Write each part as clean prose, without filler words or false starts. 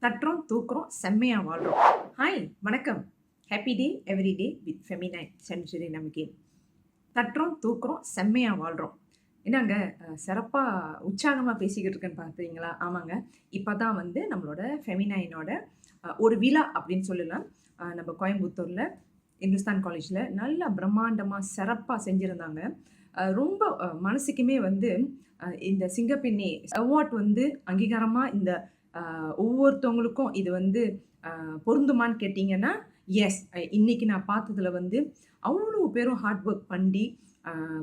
தட்டுறோம், தூக்குறோம், செம்மையா வாழ்றோம். ஹாய்! வணக்கம். Happy day every day with feminine century நமகேன். தட்டுறோம், தூக்குறோம், செம்மையா வாழ்றோம். என்னங்க சிறப்பா உற்சாகமா பேசிக்கிட்டு இருக்கேன்னு பார்த்தீங்களா? ஆமாங்க. இப்ப தான் வந்து நம்மளோட ஃபெமினைனோட ஒரு விழா அப்படின்னு சொல்லலாம். நம்ம கோயம்புத்தூர்ல இந்துஸ்தான் காலேஜ்ல நல்லா பிரம்மாண்டமா, சிறப்பா செஞ்சிருந்தாங்க. ரொம்ப மனசுக்குமே வந்து இந்த சிங்கப்பெண்ணே அவார்ட் வந்து அங்கீகாரமா இந்த ஒவ்வொருத்தவங்களுக்கும் இது வந்து பொருந்துமான்னு கேட்டீங்கன்னா, எஸ். இன்னைக்கு நான் பார்த்ததுல வந்து அவ்ளோ பேரும் ஹார்ட் ஒர்க் பண்ணி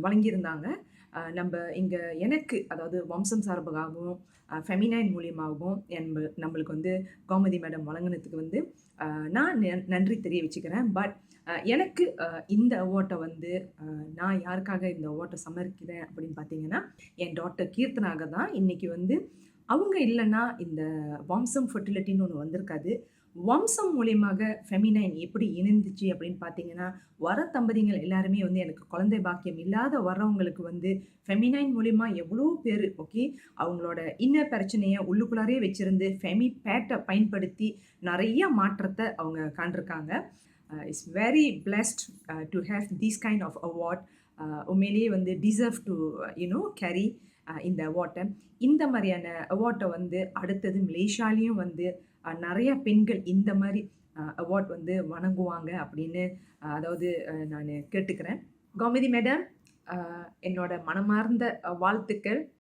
வழங்கியிருந்தாங்க. நம்ப இங்க எனக்கு அதாவது வம்சம் சார்பாகவும், ஃபெமினைன் மூலியமாகவும் நம்மளுக்கு வந்து கோமதி மேடம் வழங்குனதுக்கு வந்து நான் நன்றி தெரிவிச்சுக்கிறேன். பட் எனக்கு இந்த அவார்ட்ட வந்து நான் யாருக்காக இந்த அவார்ட்ட சமர்ப்பிக்கிறேன் அப்படின்னு பார்த்தீங்கன்னா, என் டாட்டர் கீர்த்தனாக தான். இன்னைக்கு வந்து அவங்க இல்லன்னா இந்த வம்சம் ஃபெர்டிலிட்டின்னு ஒண்ணு வந்திருக்காது. வம்சம் மூலியமாக ஃபெமினைன் எப்படி இணைந்துச்சு அப்படின்னு பார்த்தீங்கன்னா, வர தம்பதிகள் எல்லாருமே வந்து எனக்கு குழந்தை பாக்கியம் இல்லாத வர்றவங்களுக்கு வந்து ஃபெமினைன் மூலியமா எவ்வளோ பேரு ஓகே, அவங்களோட இன்னர் பிரச்சனைய உள்ளுக்குள்ளாரயே வச்சிருந்து ஃபெமி பேட்ட பயன்படுத்தி நெறைய மாற்றத்த அவங்க காண்ருக்காங்க. It's very blessed to have this kind of award. உண்மையிலேயே வந்து டிசர்வ் டு கேரி இந்த அவார்ட்ட. இந்த மாரியான அவார்ட்ட வந்து அடுத்தது மலேசியாலயும் வந்து நெறைய பெண்கள் இந்த மாரி அவார்ட் வந்து வழங்குவாங்க அப்படின்னு அதாவது நானு கேட்டுக்கிறேன். கோமதி மேடம், அ என்னோட மனமார்ந்த வாழ்த்துக்கள்.